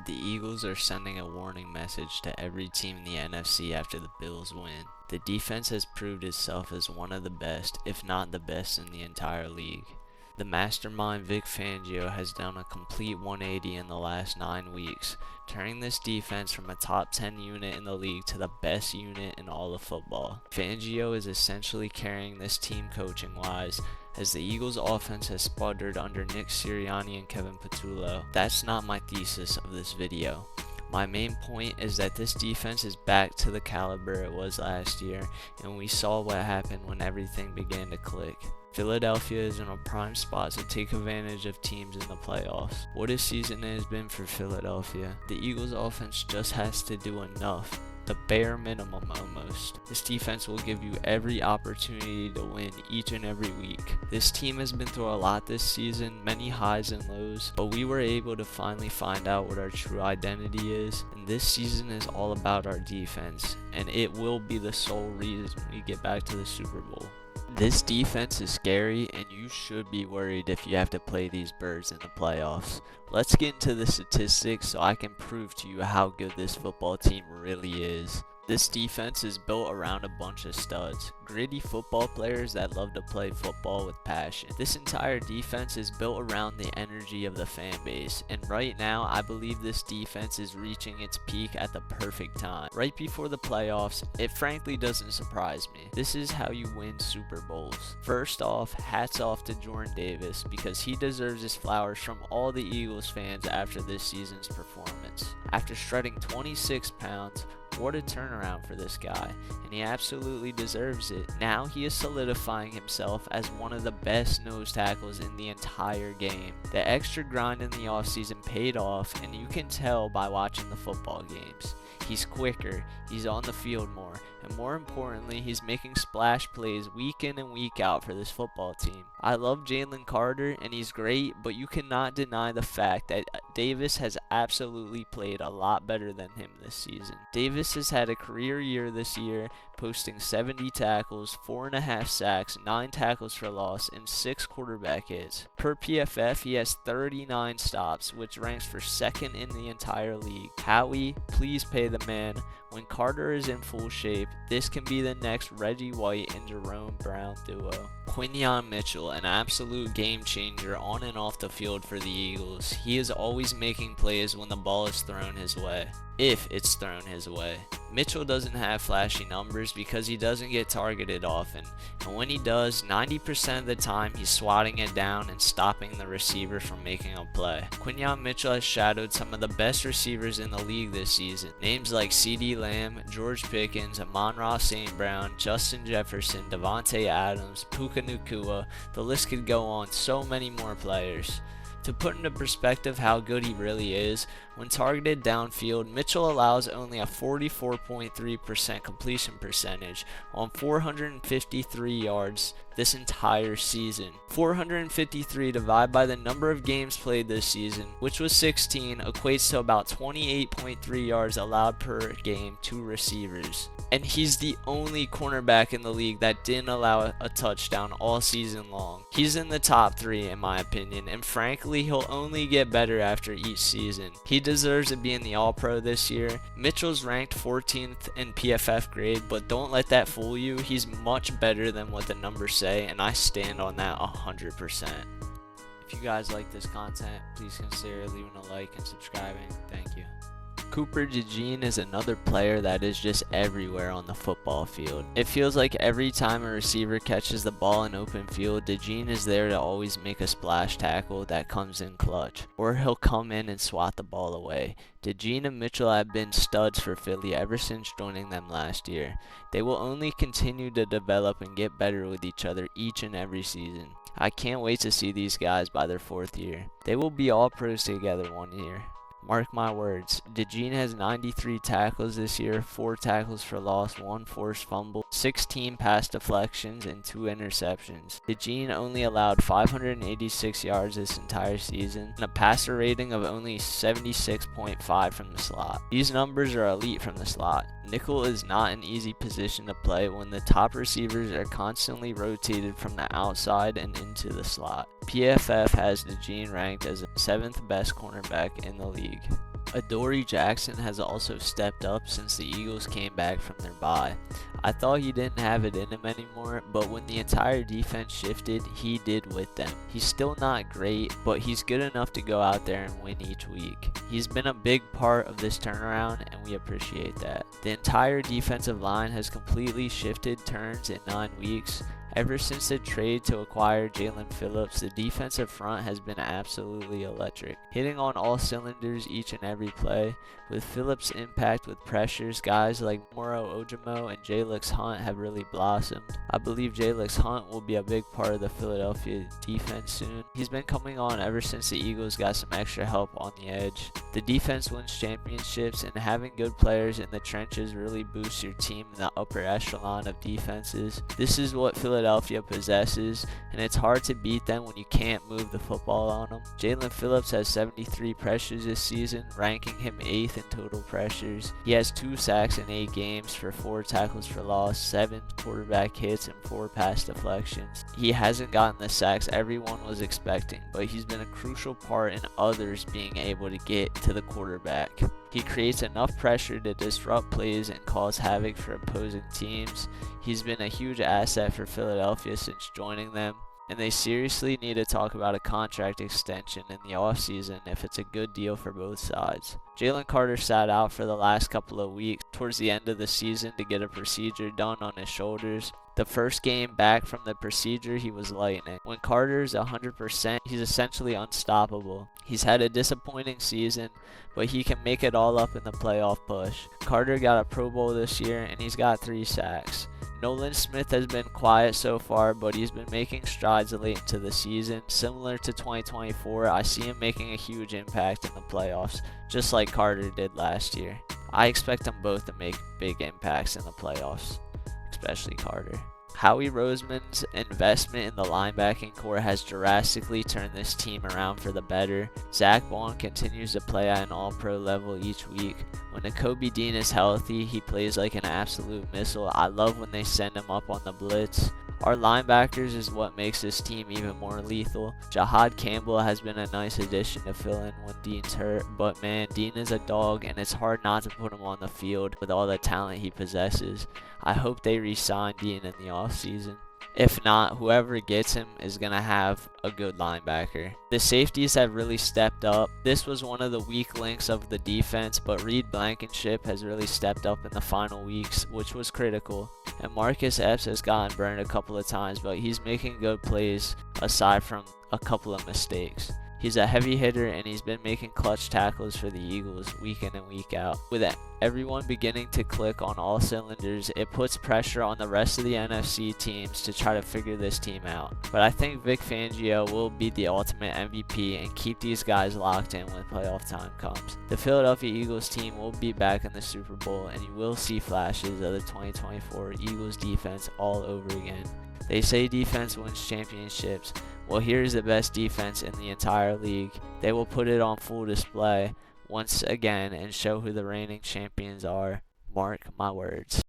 The Eagles are sending a warning message to every team in the NFC after the Bills win. The defense has proved itself as one of the best, if not the best, in the entire league. The mastermind Vic Fangio has done a complete 180 in the last 9 weeks, turning this defense from a top 10 unit in the league to the best unit in all of football. Fangio is essentially carrying this team coaching-wise, as the Eagles' offense has sputtered under Nick Sirianni and Kevin Patullo. That's not my thesis of this video. My main point is that this defense is back to the caliber it was last year, and we saw what happened when everything began to click. Philadelphia is in a prime spot to take advantage of teams in the playoffs. What a season it has been for Philadelphia. The Eagles' offense just has to do enough. The bare minimum almost. This defense will give you every opportunity to win each and every week. This team has been through a lot this season, many highs and lows, but we were able to finally find out what our true identity is, and this season is all about our defense, and it will be the sole reason we get back to the Super Bowl. This defense is scary, and you should be worried if you have to play these birds in the playoffs. Let's get into the statistics so I can prove to you how good this football team really is. This defense is built around a bunch of studs, gritty football players that love to play football with passion. This entire defense is built around the energy of the fan base, and right now I believe this defense is reaching its peak at the perfect time. Right before the playoffs, it frankly doesn't surprise me. This is how you win Super Bowls. First off, hats off to Jordan Davis, because he deserves his flowers from all the Eagles fans after this season's performance. After shredding 26 pounds, what a turnaround for this guy, and he absolutely deserves it. Now he is solidifying himself as one of the best nose tackles in the entire game. The extra grind in the offseason paid off, and you can tell by watching the football games. He's quicker, he's on the field more, and more importantly, he's making splash plays week in and week out for this football team. I love Jalen Carter, and he's great, but you cannot deny the fact that Davis has absolutely played a lot better than him this season. Davis has had a career year this year, posting 70 tackles, 4.5 sacks, 9 tackles for loss, and 6 quarterback hits. Per PFF, he has 39 stops, which ranks for second in the entire league. Howie, please pay the man. When Carter is in full shape, this can be the next Reggie White and Jerome Brown duo. Quinyon Mitchell, an absolute game changer on and off the field for the Eagles. He is always making plays when the ball is thrown his way, if it's thrown his way. Mitchell doesn't have flashy numbers because he doesn't get targeted often, and when he does, 90% of the time he's swatting it down and stopping the receiver from making a play. Quinyon Mitchell has shadowed some of the best receivers in the league this season. Names like CeeDee Lamb, George Pickens, Amon-Ra St. Brown, Justin Jefferson, Devontae Adams, Puka Nacua, the list could go on, so many more players. To put into perspective how good he really is, when targeted downfield, Mitchell allows only a 44.3% completion percentage on 453 yards this entire season. 453 divided by the number of games played this season, which was 16, equates to about 28.3 yards allowed per game to receivers. And he's the only cornerback in the league that didn't allow a touchdown all season long. He's in the top 3 in my opinion, and frankly he'll only get better after each season. He deserves to be in the All-Pro this year. Mitchell's ranked 14th in PFF grade, but don't let that fool you. He's much better than what the numbers say, and I stand on that 100%. If you guys like this content, please consider leaving a like and subscribing. Thank you. Cooper DeJean is another player that is just everywhere on the football field. It feels like every time a receiver catches the ball in open field, DeJean is there to always make a splash tackle that comes in clutch, or he'll come in and swat the ball away. DeJean and Mitchell have been studs for Philly ever since joining them last year. They will only continue to develop and get better with each other each and every season. I can't wait to see these guys by their 4th year. They will be all pros together one year. Mark my words, DeJean has 93 tackles this year, 4 tackles for loss, 1 forced fumble, 16 pass deflections, and 2 interceptions. DeJean only allowed 586 yards this entire season, and a passer rating of only 76.5 from the slot. These numbers are elite from the slot. Nickel is not an easy position to play when the top receivers are constantly rotated from the outside and into the slot. PFF has DeJean ranked as the 7th best cornerback in the league. Adoree Jackson has also stepped up since the Eagles came back from their bye. I thought he didn't have it in him anymore, but when the entire defense shifted, he did with them. He's still not great, but he's good enough to go out there and win each week. He's been a big part of this turnaround, and we appreciate that. The entire defensive line has completely shifted turns in 9 weeks. Ever since the trade to acquire Jalen Phillips, the defensive front has been absolutely electric, hitting on all cylinders each and every play. With Phillips' impact with pressures, guys like Moro Ojimo and Jalix Hunt have really blossomed. I believe Jalix Hunt will be a big part of the Philadelphia defense soon. He's been coming on ever since the Eagles got some extra help on the edge. The defense wins championships, and having good players in the trenches really boosts your team in the upper echelon of defenses. This is what Philadelphia possesses, and it's hard to beat them when you can't move the football on them. Jalen Phillips has 73 pressures this season, ranking him 8th in total pressures. He has 2 sacks in 8 games for 4 tackles for loss, 7 quarterback hits, and 4 pass deflections. He hasn't gotten the sacks everyone was expecting, but he's been a crucial part in others being able to get to the quarterback. He creates enough pressure to disrupt plays and cause havoc for opposing teams. He's been a huge asset for Philadelphia since joining them, and they seriously need to talk about a contract extension in the offseason if it's a good deal for both sides. Jalen Carter sat out for the last couple of weeks towards the end of the season to get a procedure done on his shoulders. The first game back from the procedure, he was lightning. When Carter's 100%, he's essentially unstoppable. He's had a disappointing season, but he can make it all up in the playoff push. Carter got a Pro Bowl this year, and he's got 3 sacks. Nolan Smith has been quiet so far, but he's been making strides late into the season. Similar to 2024, I see him making a huge impact in the playoffs, just like Carter did last year. I expect them both to make big impacts in the playoffs, especially Carter. Howie Roseman's investment in the linebacking core has drastically turned this team around for the better. Zach Bond continues to play at an all-pro level each week. When Nakobe Dean is healthy, he plays like an absolute missile. I love when they send him up on the blitz. Our linebackers is what makes this team even more lethal. Jahad Campbell has been a nice addition to fill in when Dean's hurt, but man, Dean is a dog, and it's hard not to put him on the field with all the talent he possesses. I hope they re-sign Dean in the offseason. If not, whoever gets him is going to have a good linebacker. The safeties have really stepped up. This was one of the weak links of the defense, but Reed Blankenship has really stepped up in the final weeks, which was critical. And Marcus Epps has gotten burned a couple of times, but he's making good plays aside from a couple of mistakes. He's a heavy hitter, and he's been making clutch tackles for the Eagles week in and week out. With everyone beginning to click on all cylinders, it puts pressure on the rest of the NFC teams to try to figure this team out. But I think Vic Fangio will be the ultimate MVP and keep these guys locked in when playoff time comes. The Philadelphia Eagles team will be back in the Super Bowl, and you will see flashes of the 2024 Eagles defense all over again. They say defense wins championships. Well, here's the best defense in the entire league. They will put it on full display once again and show who the reigning champions are. Mark my words.